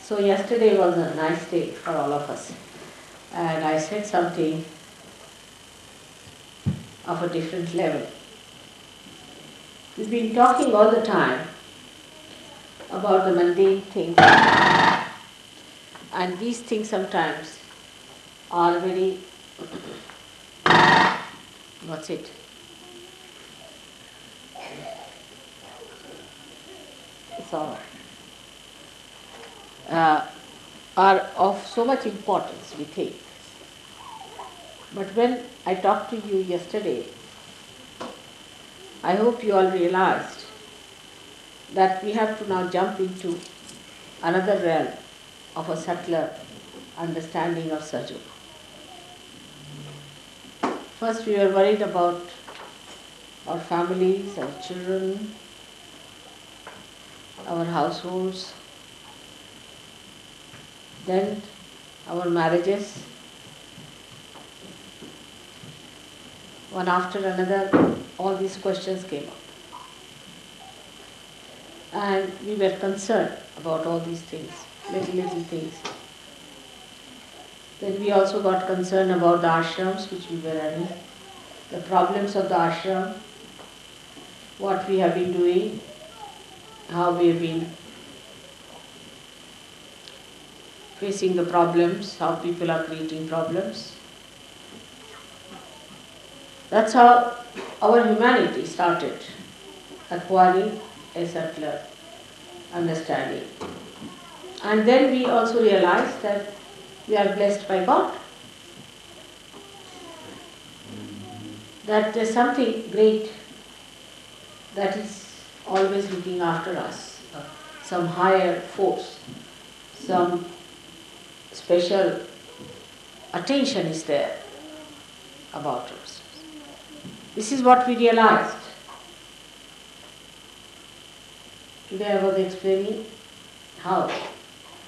So yesterday was a nice day for all of us, and I said something of a different level. We've been talking all the time about the mundane things, and these things sometimes are very, what's it? It's all right. Are of so much importance, we think. But when I talked to you yesterday, I hope you all realized that we have to now jump into another realm of a subtler understanding of Sahadža Joga. First we were worried about our families, our children, our households, then our marriages. One after another, all these questions came up. And we were concerned about all these things, little things. Then we also got concerned about the ashrams which we were running, the problems of the ashram, what we have been doing, how we have been facing the problems, how people are creating problems. That's how our humanity started acquiring a subtler understanding. And then we also realized that we are blessed by God, that there's something great that is always looking after us, some higher force, some special attention is there about us. This is what we realized. Today I was explaining how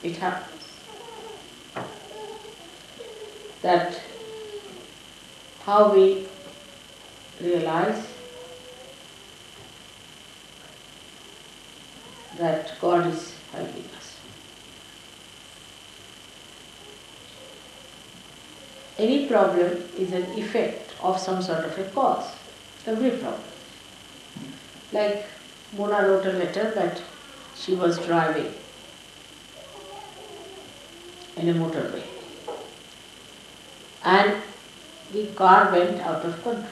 it happens. That how we realize that God is helping us. Any problem is an effect of some sort of a cause. Every problem. Like Mona wrote a letter that she was driving in a motorway and the car went out of control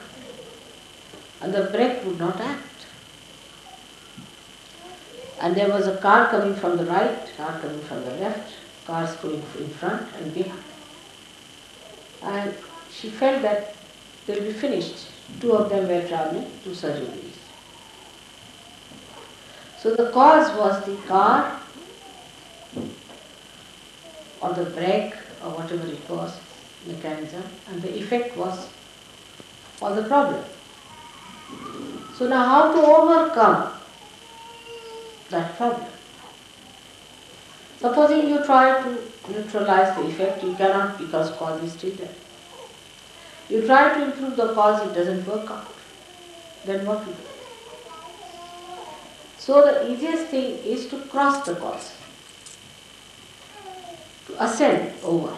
and the brake would not act. And there was a car coming from the right, car coming from the left, cars going in front and behind. And she felt that they'll be finished. Two of them were traveling to Sahadža Joga. So the cause was the car or the brake or whatever it was, mechanism, and the effect was all the problem. So now how to overcome that problem? Supposing you try to neutralize the effect, you cannot because cause is still there. You try to improve the cause, it doesn't work out. Then what to do? So the easiest thing is to cross the cause, to ascend over,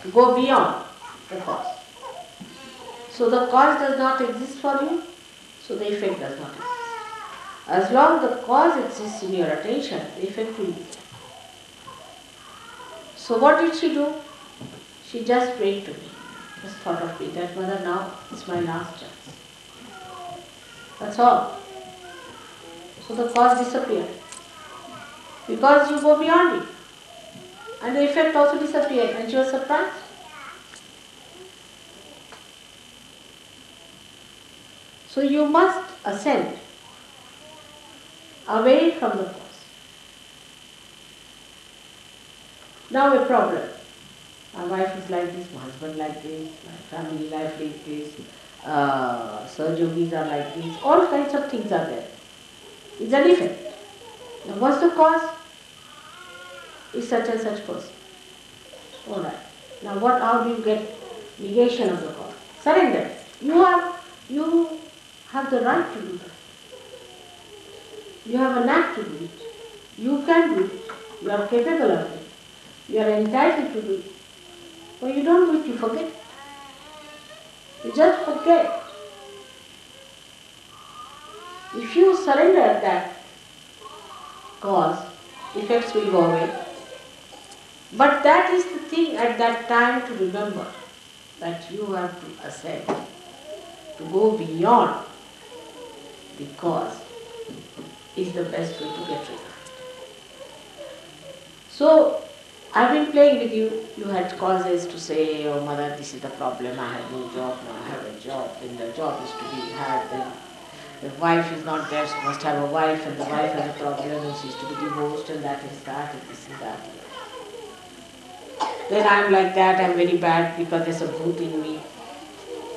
to go beyond the cause. So the cause does not exist for you, so the effect does not exist. As long as the cause exists in your attention, the effect will be there. So what did she do? She just prayed to me, just thought of me, that Mother, now it's my last chance. That's all. So the cause disappeared. Because you go beyond it. And the effect also disappeared, and she was surprised. So you must ascend away from the cause. Now a problem. My wife is like this, my husband like this, my family life like this, Sahadža Yogis are like this, all kinds of things are there. It's an effect. Now what's the cause? Is such and such person. Alright. Now how do you get negation of the cause? Surrender. You have the right to do that. You have a knack to do it. You can do it. You are capable of it. You are entitled to do it. When you don't do it, you forget. You just forget. If you surrender that cause, effects will go away. But that is the thing at that time to remember, that you have to ascend, to go beyond the cause is the best way to get rid of it. So, I've been playing with you. You had causes to say, oh mother, this is the problem, I have no job, now I have a job, then the job is to be had, then the wife is not there, she must have a wife, and the wife has a problem and she is to be divorced, and that is that, and this is that. Then I am like that, I am very bad because there is a bhoot in me.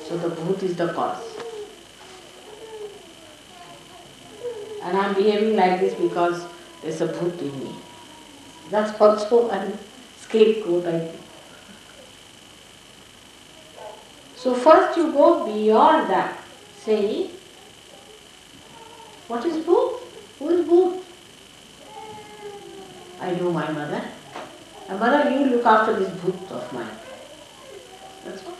So the bhoot is the cause. And I am behaving like this because there is a bhoot in me. That's also a scapegoat, I think. So first you go beyond that, saying, what is bhoot? Who is bhoot? I know my mother. And mother, you look after this bhoot of mine. That's all.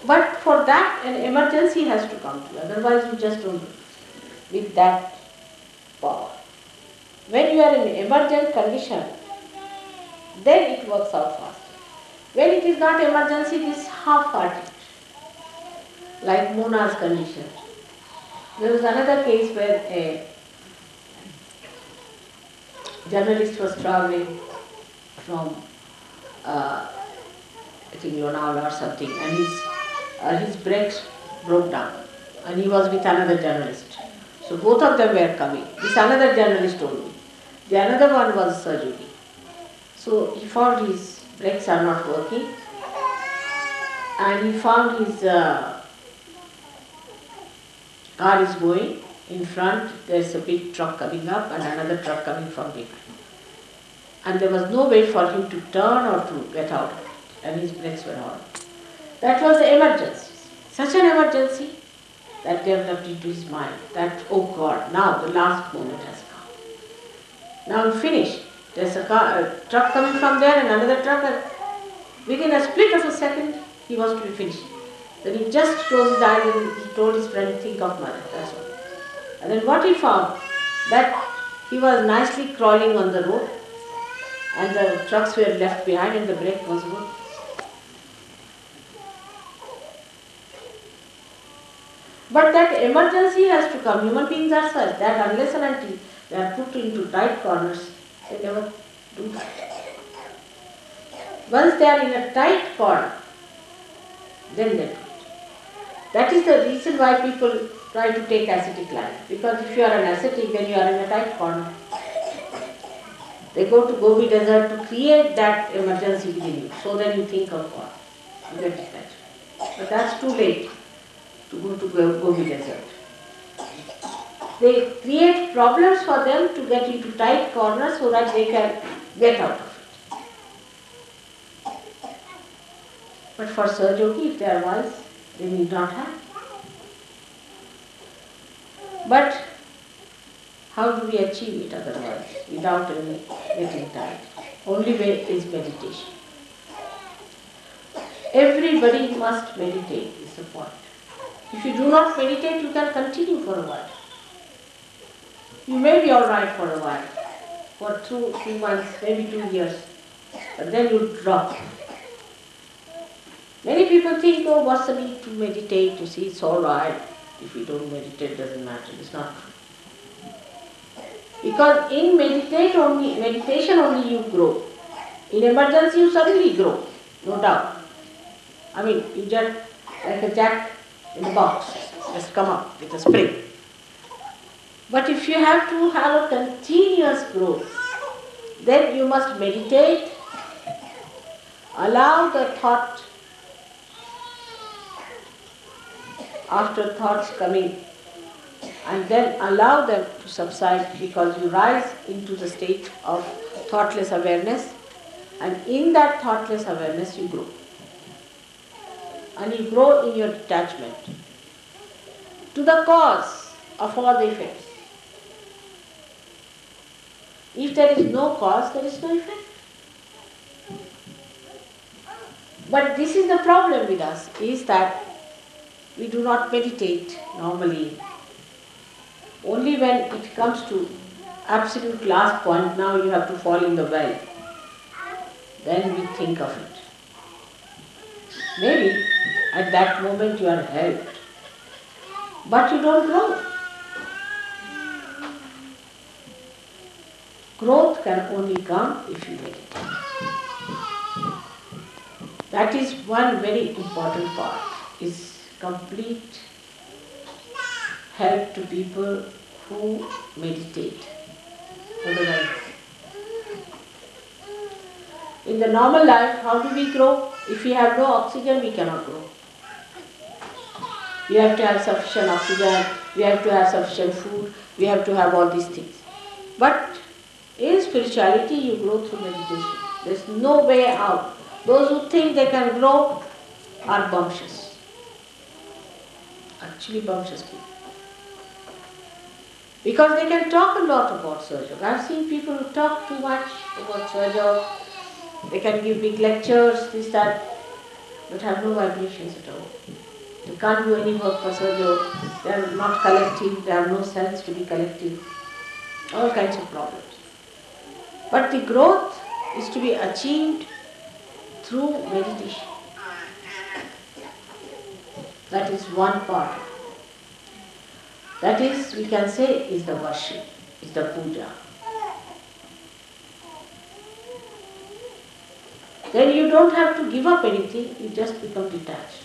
But for that, an emergency has to come to you. Otherwise, you just don't do it with that power. When you are in emergent condition, then it works out faster. When it is not emergency, it is half-hearted. Like Mona's condition. There was another case where a journalist was travelling from, I think Lonavala or something, and his brakes broke down, and he was with another journalist. So both of them were coming. This another journalist told me. The another one was Sahadža Joga. So he found his brakes are not working, and he found his car is going. In front there is a big truck coming up and another truck coming from behind. And there was no way for him to turn or to get out of it, and his brakes were on. That was the emergency. Such an emergency that developed into his mind that, oh God, now the last moment has come. Now I'm finished. There's a truck coming from there and another truck, and within a split of a second he was to be finished. Then he just closed his eyes and he told his friend, think of mother, that's all. And then what he found, that he was nicely crawling on the road and the trucks were left behind and the brake was good. But that emergency has to come. Human beings are such that unless and until they are put into tight corners, they never do that. Once they are in a tight corner, then they do it. That is the reason why people try to take ascetic life. Because if you are an ascetic, then you are in a tight corner. They go to Gobi desert to create that emergency within you. So then you think of God. You get detached. But that's too late to go to Gobi desert. They create problems for them to get into tight corners so that they can get out of it. But for Sahadža Joga, if they are wise, they need not have. But how do we achieve it otherwise, without any getting tired? Only way is meditation. Everybody must meditate, is the point. If you do not meditate, you can continue for a while. You may be alright for a while, for 2 months, maybe 2 years, but then you drop. Many people think, oh, what's the need to meditate? You see, it's alright. If you don't meditate, it doesn't matter. It's not true. Because in meditation only you grow. In emergency you suddenly grow, no doubt. I mean, you just like a jack in the box, just come up with a spring. But if you have to have a continuous growth, then you must meditate, allow the thought, after thoughts coming, and then allow them to subside, because you rise into the state of thoughtless awareness, and in that thoughtless awareness you grow. And you grow in your detachment to the cause of all the effects. If there is no cause, there is no effect. But this is the problem with us, is that we do not meditate normally. Only when it comes to absolute last point, now you have to fall in the well, then we think of it. Maybe at that moment you are helped, but you don't grow. Growth can only come if you meditate. That is one very important part, is complete help to people who meditate. Otherwise, in the normal life, how do we grow? If we have no oxygen, we cannot grow. We have to have sufficient oxygen, we have to have sufficient food, we have to have all these things. But in spirituality, you grow through meditation. There is no way out. Those who think they can grow are bumptious. Actually bumptious people. Because they can talk a lot about Sahadža Joga. I have seen people who talk too much about Sahadža Joga. They can give big lectures, this, that, but have no vibrations at all. They can't do any work for Sahadža Joga. They are not collective, they have no sense to be collective. All kinds of problems. But the growth is to be achieved through meditation. That is one part. That is, we can say, is the worship, is the puja. Then you don't have to give up anything, you just become detached.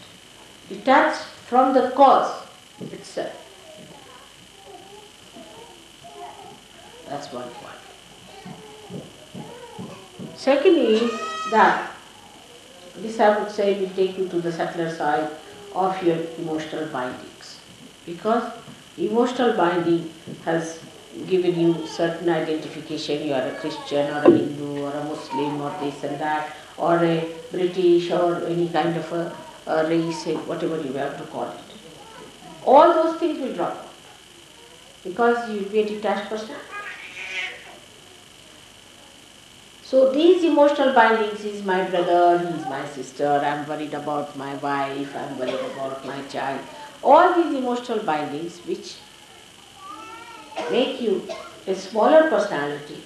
Detached from the cause itself. That's one point. Second is that, this I would say will take you to the subtler side of your emotional bindings. Because emotional binding has given you certain identification, you are a Christian or a Hindu or a Muslim or this and that, or a British or any kind of a race, whatever you have to call it. All those things will drop out because you will be a detached person. So these emotional bindings is my brother, he is my sister, I am worried about my wife, I am worried about my child. All these emotional bindings which make you a smaller personality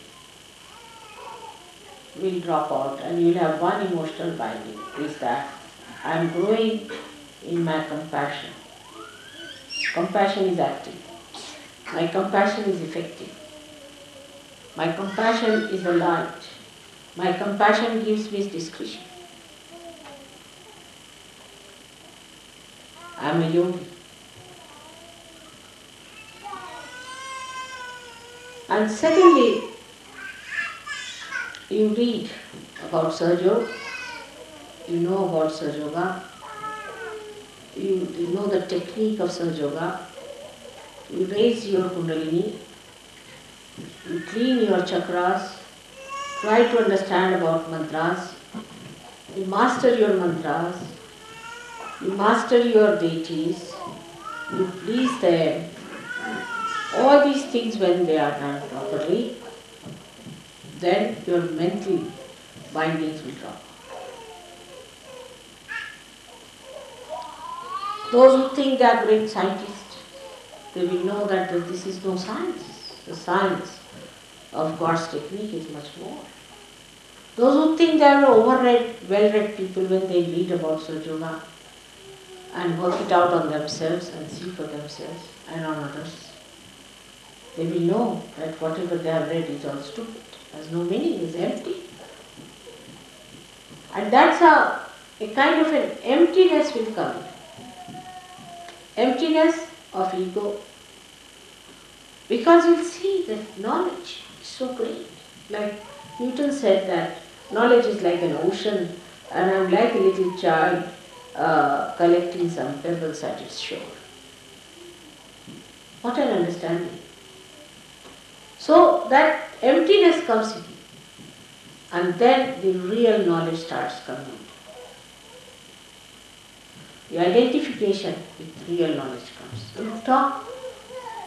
will drop out and you will have one emotional binding, is that I am growing in my compassion. Compassion is active. My compassion is effective. My compassion is a light. My compassion gives me discretion. I am a yogi. And secondly, you read about Sahadža Joga, you know about Sahadža Joga, you know the technique of Sahadža Joga, you raise your kundalini, you clean your chakras, try to understand about mantras, you master your mantras, you master your deities, you please them. All these things when they are done properly, then your mental bindings will drop. Those who think they are great scientists, they will know that this is no science. The science of God's technique is much more. Those who think they are overread, well-read people when they read about Sahadža Joga and work it out on themselves and see for themselves and on others, they will know that whatever they have read is all stupid, has no meaning, is empty. And that's how a kind of an emptiness will come in. Emptiness of ego. Because you'll see that knowledge is so great. Like Newton said that knowledge is like an ocean and I'm like a little child collecting some pebbles at its shore. What an understanding. So that emptiness comes in and then the real knowledge starts coming. The identification with real knowledge comes.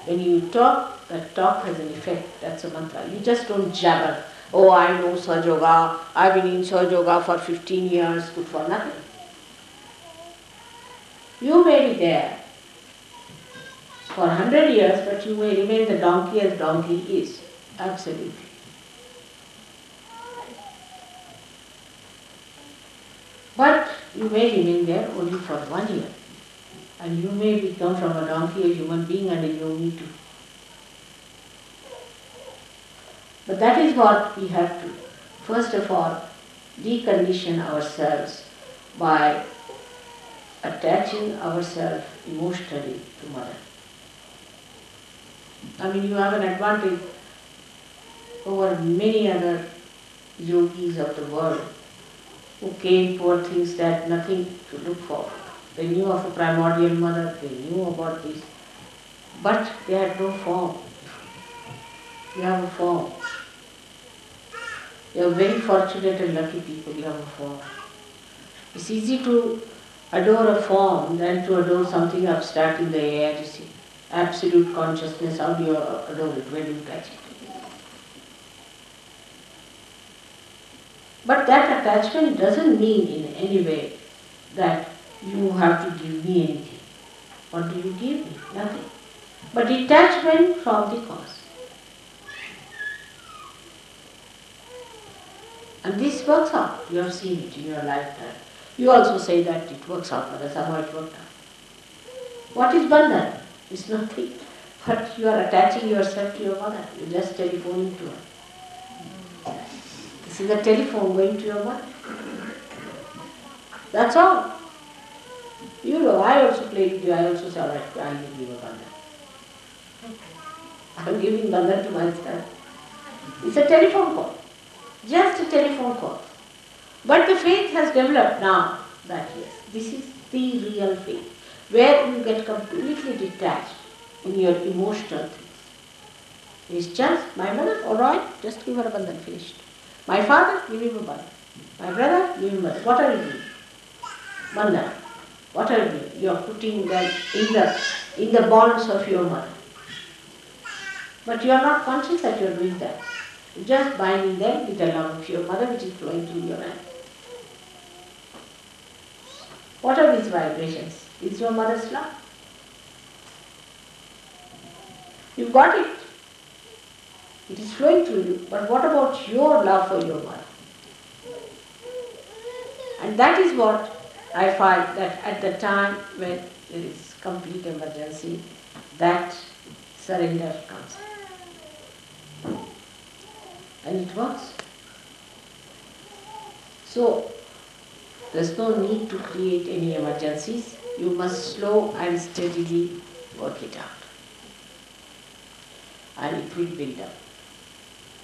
When you talk, That talk has an effect, that's a mantra. You just don't jabber. Oh, I know Sahadža Yoga, I've been in Sahadža Yoga for 15 years, good for nothing. You may be there for 100 years, but you may remain the donkey as donkey is. Absolutely. But you may remain there only for 1 year. And you may become from a donkey a human being and a yogi too. But that is what we have to, first of all, decondition ourselves by attaching ourselves emotionally to Mother. I mean, you have an advantage over many other yogis of the world who came, poor things, that nothing to look for. They knew of a primordial Mother, they knew about this, but they had no form. You have a form. You are very fortunate and lucky people, you have a form. It's easy to adore a form than to adore something abstract in the air, you see. Absolute consciousness, how do you adore it? Where do you catch it? But that attachment doesn't mean in any way that you have to give me anything. What do you give me? Nothing. But detachment from the cause. And this works out. You have seen it in your lifetime. You also say that it works out, but somehow it worked out. What is bandhan? It's nothing. But you are attaching yourself to your mother. You are just telephoning to her. This is a telephone going to your mother. That's all. You know, I also play with you. I also say, all right, I will give a bandhan. I am giving bandhan to myself. It's a telephone call. Just a telephone call. But the faith has developed now that yes, this is the real faith, where you get completely detached in your emotional things. It's just my mother, all right, just give her a bandhan, finished. My father, give him a bandhan. My brother, give him a bandhan. What are you doing? Bandhan. What are you doing? You are putting them in the bonds of your mother. But you are not conscious that you are doing that. You are just binding them with the love of your mother which is flowing through your hand. What are these vibrations? It's your mother's love. You've got it. It is flowing through you. But what about your love for your mother? And that is what I find that at the time when there is complete emergency, that surrender comes. And it works. So, there's no need to create any emergencies. You must slow and steadily work it out. And it will build up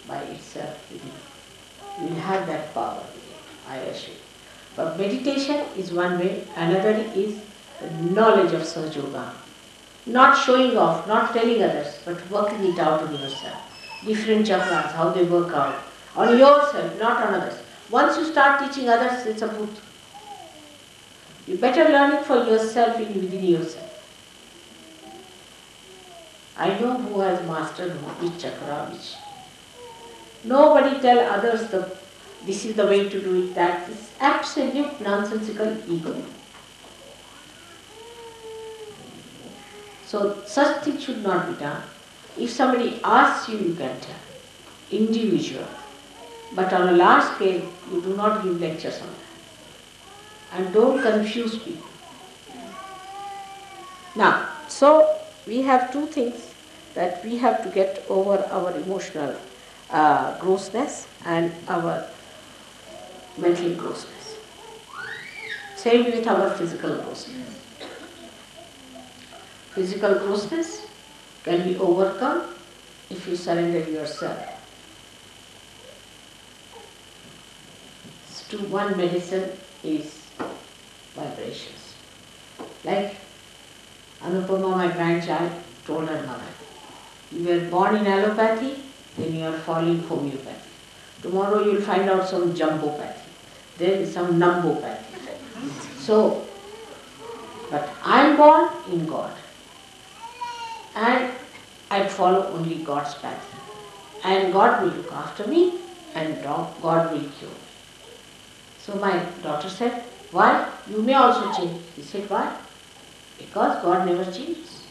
by itself within you. You will have that power within, I assure you. But meditation is one way, another is the knowledge of Sahadža Yoga. Not showing off, not telling others, but working it out on yourself. Different chakras, how they work out. On yourself, not on others. Once you start teaching others, it's a bhoot. You better learn it for yourself within yourself. I know who has mastered which chakra, which. Nobody tell others this is the way to do it, that is absolute nonsensical ego. So such things should not be done. If somebody asks you, you can tell. Individual. But on a large scale, you do not give lectures on that. And don't confuse people. Now, so we have two things that we have to get over our emotional grossness and our mental grossness. Same with our physical grossness. Physical grossness can be overcome if you surrender yourself to one medicine is vibrations. Like Anupama, my grandchild, told her mother, you were born in allopathy, then you are following homeopathy. Tomorrow you will find out some jumbopathy, then some numbopathy. So, but I am born in God. And I follow only God's path. And God will look after me and God will cure me. So my daughter said, why? You may also change. He said, why? Because God never changes.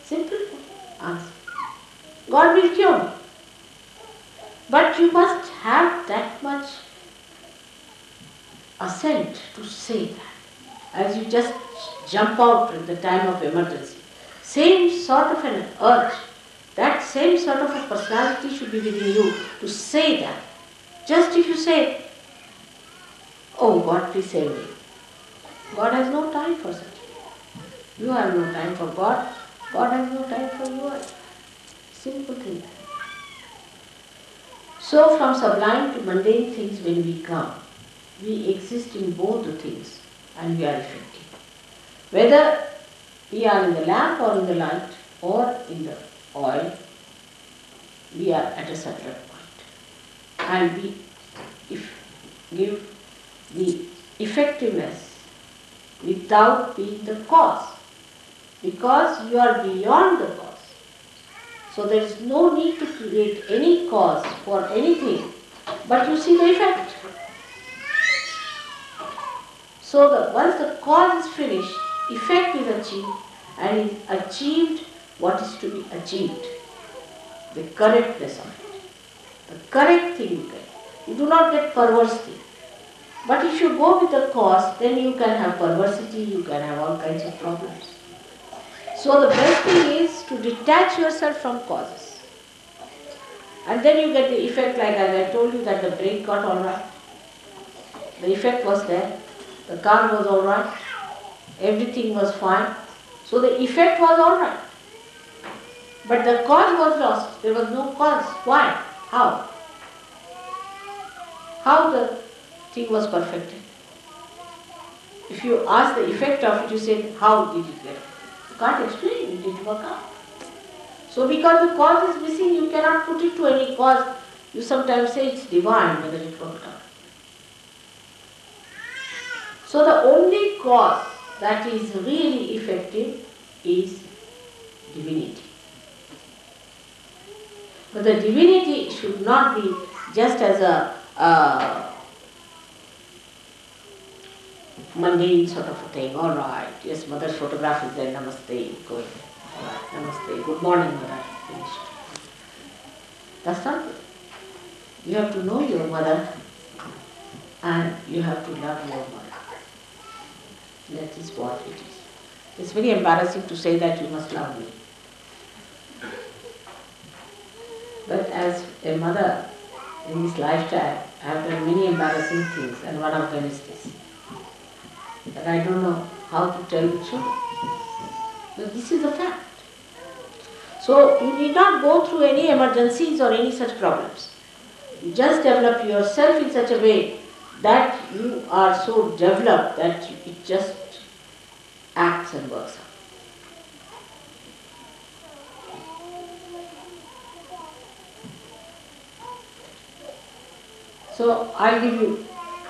Simple answer. God will cure me. But you must have that much assent to say that. As you just jump out at the time of emergency. Same sort of an urge, that same sort of a personality should be within you to say that. Just if you say, oh God, please save me. God has no time for such. You have no time for God. God has no time for you. Simple thing. So from sublime to mundane things when we come, we exist in both the things and we are effective. Whether we are in the lamp or in the light or in the oil, we are at a separate point. And we give the effectiveness without being the cause. Because you are beyond the cause. So there is no need to create any cause for anything, but you see the effect. So once the cause is finished, effect is achieved, and is achieved what is to be achieved. The correctness of it. The correct thing you get. You do not get perverse thing. But if you go with the cause, then you can have perversity, you can have all kinds of problems. So the best thing is to detach yourself from causes. And then you get the effect, like as I told you, that the brake got all right. The effect was there. The car was all right. Everything was fine. So the effect was all right. But the cause was lost. There was no cause. Why? How? How the thing was perfected? If you ask the effect of it, you say, how did it get? You can't explain, it didn't work out. So because the cause is missing, you cannot put it to any cause. You sometimes say it's divine, whether it worked out. So the only cause that is really effective is divinity. But the divinity should not be just as a mundane sort of a thing. All right, yes, mother's photograph is there, namaste, going. All right, namaste, good morning, mother, finished. That's not good. You have to know your mother and you have to love your mother. That is what it is. It's very embarrassing to say that you must love me. But as a mother in this lifetime, I have done many embarrassing things, and one of them is this. That I don't know how to tell the children. But this is a fact. So you need not go through any emergencies or any such problems. You just develop yourself in such a way that you are so developed that it just acts and works out. So I'll give you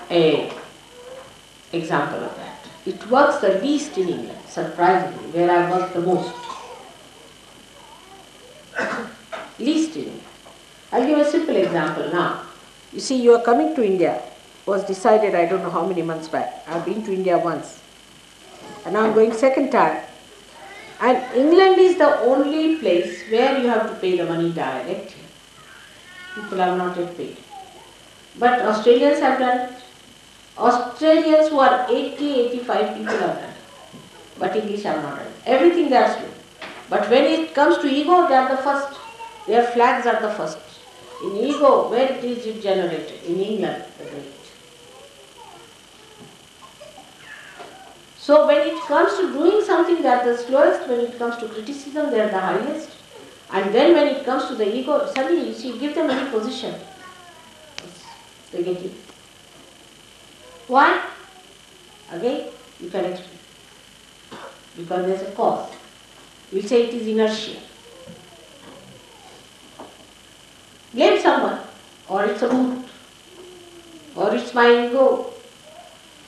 an example of that. It works the least in England, surprisingly, where I work the most. Least in England. I'll give a simple example now. You see, you are coming to India. Was decided I don't know how many months back. I've been to India once. And now I'm going second time. And England is the only place where you have to pay the money direct. People have not yet paid. But Australians have done it. Australians who are 80, 85 people have done it. But English have not done it. Everything they are slow. But when it comes to ego, they are the first. Their flags are the first. In ego, where is it generated? In England, the great. So when it comes to doing something, they are the slowest. When it comes to criticism, they are the highest. And then when it comes to the ego, suddenly you see, give them any position. They get you. Why? Again, you can explain. Because there is a cause. We'll say it is inertia. Blame someone, or it's a root, or it's my ego,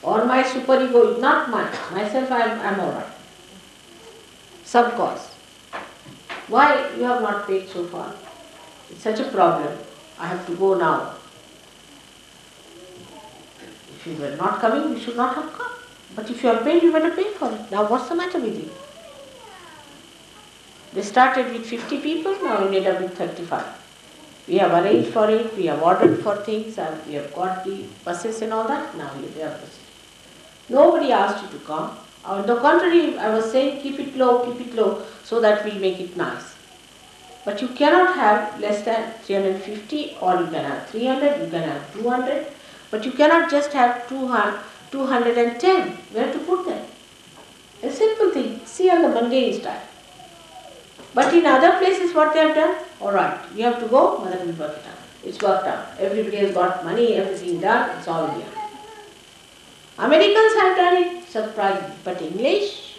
or my superego, not mine. Myself, I'm all right. Some cause. Why you have not paid so far? It's such a problem. I have to go now. If you were not coming, you should not have come. But if you are paid, you better pay for it. Now what's the matter with you? They started with 50 people, now we ended up with 35. We have arranged for it, we have ordered for things, and we have got the buses and all that, now we are proceeding. Nobody asked you to come. On the contrary, I was saying keep it low, so that we'll make it nice. But you cannot have less than 350, or you can have 300, you can have 200, but you cannot just have 210. Where to put them? A simple thing, see on the mundane style. But in other places what they have done, alright, you have to go, mother will work it out. It's worked out. Everybody has got money, everything done, it's all here. Americans have done it, surprising, but English,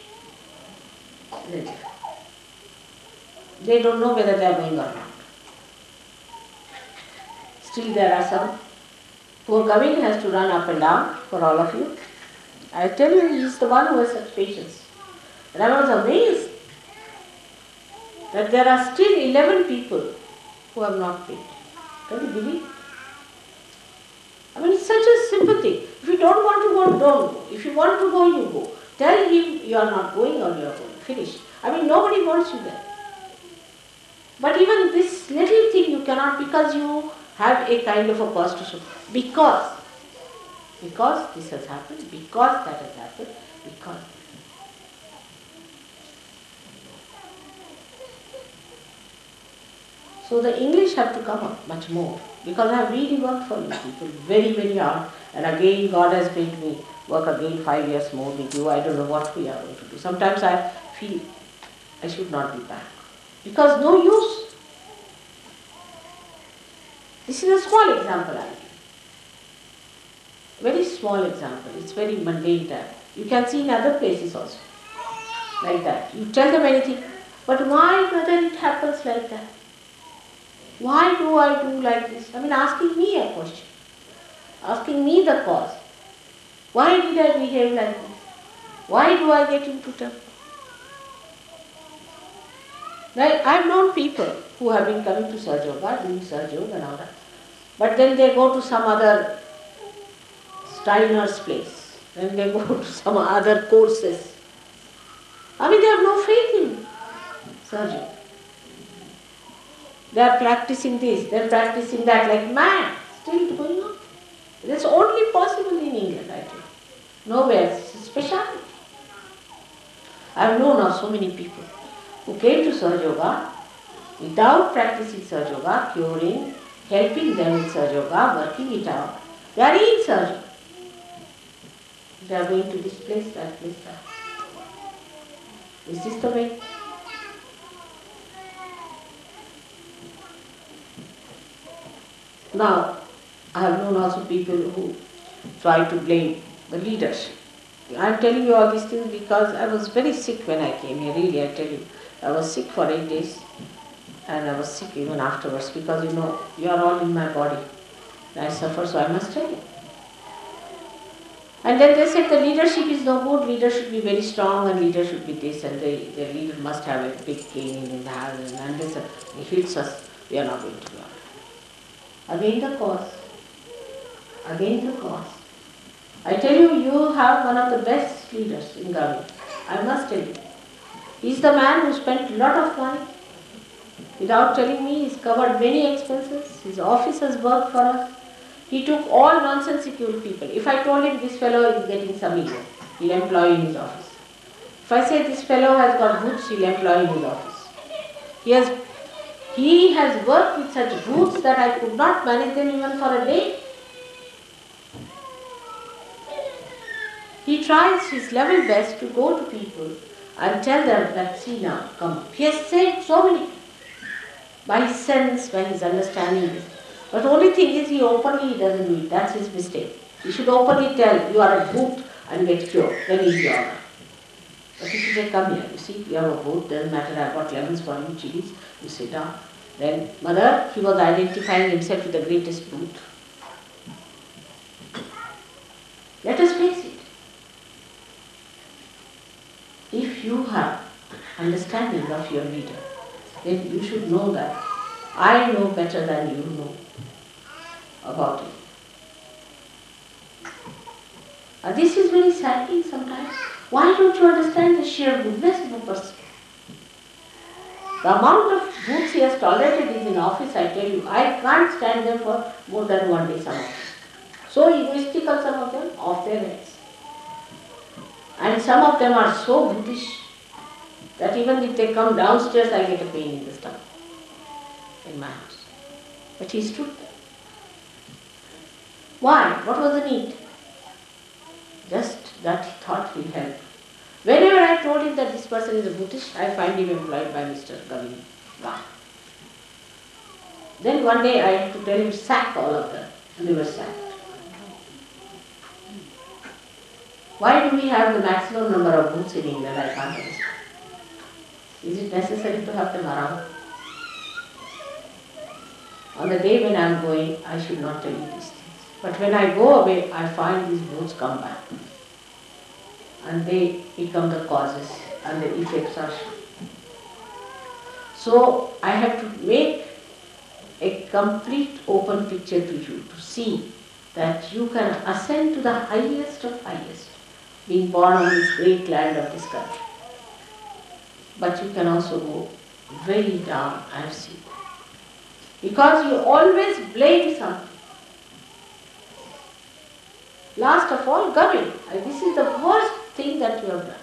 they don't know whether they are going or not. Still there are some. Poor Gavin has to run up and down for all of you. I tell you, he is the one who has such patience. And I was amazed that there are still 11 people who have not paid. Can you believe? I mean, it's such a simple thing. If you don't want to go, don't go. If you want to go, you go. Tell him you are not going or you are going. Finish. I mean, nobody wants you there. But even this little thing you cannot, because you have a kind of a purse to show. Because this has happened, because that has happened, because. So the English have to come up much more, because I have really worked for you people very, very hard, and again God has made me work again 5 years more with you. I don't know what we are going to do. Sometimes I feel I should not be back, because no use. This is a small example I give. Very small example. It's very mundane type. You can see in other places also, like that. You tell them anything, but why, mother, it happens like that? Why do I do like this? I mean, asking me a question, asking me the cause. Why did I behave like this? Why do I get into trouble? Now, I've known people who have been coming to Sahadža Yoga, doing Sahadža Yoga and all that, but then they go to some other Steiner's place, then they go to some other courses. I mean, they have no faith in Sahadža Yoga. They are practicing this, they are practicing that like mad, still going on. That's only possible in England, I tell you. Nowhere, it's a speciality. I have known of so many people who came to Sahadža Yoga without practicing Sahadža Yoga, curing, helping them with Sahadža Yoga, working it out. They are in Sahadža Yoga. They are going to this place, that place, that. Is this the way? Now, I have known also people who try to blame the leadership. I am telling you all these things because I was very sick when I came here, really, I tell you. I was sick for 8 days and I was sick even afterwards because, you know, you are all in my body. I suffer, so I must tell you. And then they said the leadership is no good, leader should be very strong and leader should be this and the leader must have a big cane in the hand and this, he hits us, we are not going to do it. Again the cause. Again the cause. I tell you, you have one of the best leaders in Gavi. I must tell you. He is the man who spent a lot of money. Without telling me, he's covered many expenses. His office has worked for us. He took all nonsensical people. If I told him this fellow is getting some ego, he'll employ in his office. If I say this fellow has got boots, he'll employ in his office. He has worked with such boots that I could not manage them even for a day. He tries his level best to go to people and tell them that, see now, come. He has saved so many people by his sense, by his understanding. But the only thing is, he openly doesn't do it. That's his mistake. He should openly tell, you are a boot and get cured. Then he'll be alright. But if you say, come here, you see, you have a boot, doesn't matter, I've got lemons for you, chilies, you sit down. Then, mother, he was identifying himself with the greatest boot. Let us face it. If you have understanding of your leader, then you should know that I know better than you know about it. This is very saddening sometimes. Why don't you understand the sheer goodness of a person? The amount of books he has tolerated in office, I tell you, I can't stand them for more than one day, some of them. So egoistical, some of them, off their heads. And some of them are so brutish that even if they come downstairs, I get a pain in the stomach in my house. But he stood there. Why? What was the need? Just that he thought he'll help. Whenever I told him that this person is a Buddhist, I find him employed by Mr. Gavin. Then one day I had to tell him, sack all of them. And they were sacked. Why do we have the maximum number of booths in England? I can't understand. Is it necessary to have them around? On the day when I am going, I should not tell you these things. But when I go away, I find these booths come back. And they become the causes and the effects are shown. So I have to make a complete open picture to you to see that you can ascend to the highest of highest, being born on this great land of this country. But you can also go very down, I have seen. Because you always blame something. Last of all, Gavin. This is the worst thing that you have done.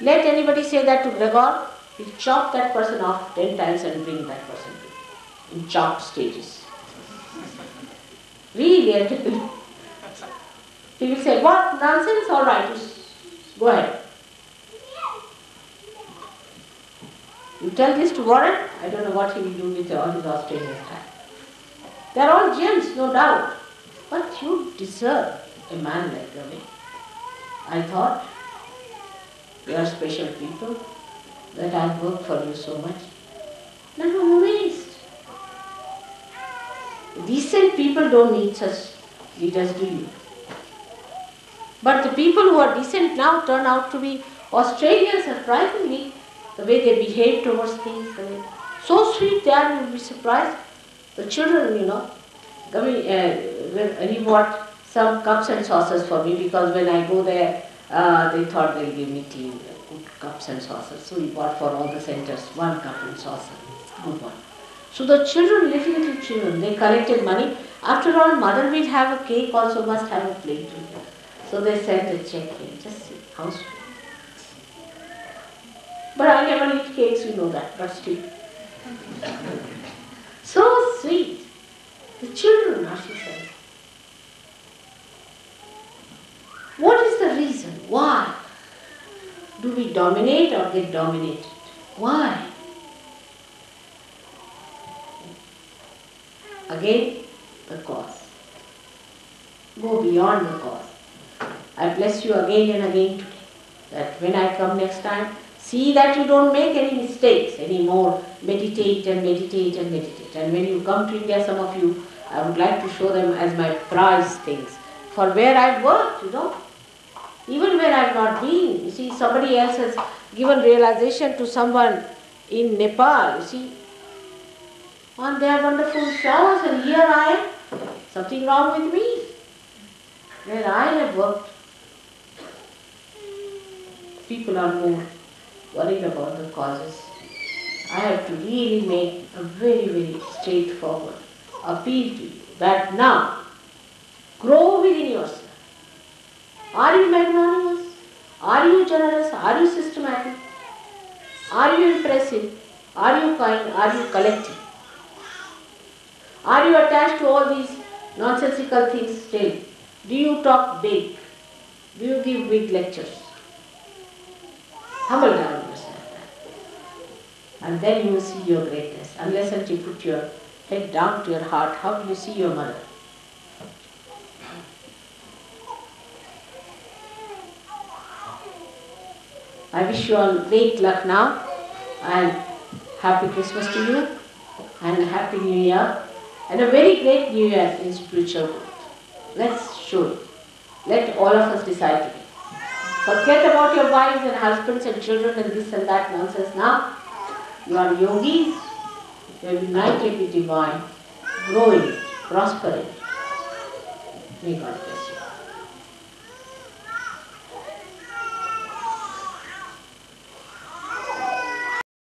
Let anybody say that to Gregor, he'll chop that person off 10 times and bring that person to you in chopped stages. Really, I tell you. He will say, what nonsense, all right, go ahead. You tell this to Warren, I don't know what he will do with all his Australian style. They are all gems, no doubt. But you deserve a man like Gavin. I thought, you are special people, that I have worked for you so much. And I'm amazed. Decent people don't need such leaders, do you? But the people who are decent now turn out to be Australians, surprisingly, the way they behave towards things. So sweet they are, you will be surprised. The children, he bought some cups and saucers for me because when I go there, they thought they'll give me tea, good cups and saucers. So he bought for all the centers 1 cup and saucer, good one. So the children, little children, they collected money. After all, mother will have a cake, also must have a plate too. So they sent a check here, just see, how sweet. But I never eat cakes, you know that, but still. So sweet. The children, she said. What is the reason? Why do we dominate or get dominated? Why? Again, the cause. Go beyond the cause. I bless you again and again today, that when I come next time, see that you don't make any mistakes anymore. Meditate and meditate and meditate. And when you come to India, some of you, I would like to show them as my prize things. For where I've worked, even where I've not been. You see, somebody else has given realization to someone in Nepal, you see. And they have wonderful showers, and here I am. Something wrong with me. Where I have worked, people are more worried about the causes. I have to really make a very, very straightforward appeal to you that now, grow within yourself. Are you magnanimous? Are you generous? Are you systematic? Are you impressive? Are you kind? Are you collective? Are you attached to all these nonsensical things still? Do you talk big? Do you give big lectures? Humble down yourself. And then you will see your greatness. Unless until you put your head down to your heart, how do you see your mother? I wish you all great luck now, and happy Christmas to you, and happy New Year, and a very great New Year in spiritual growth. Let's show it. Let all of us decide today. Forget about your wives and husbands and children and this and that nonsense now. You are yogis, you are united with divine, grow in it, prosper in it. May God bless.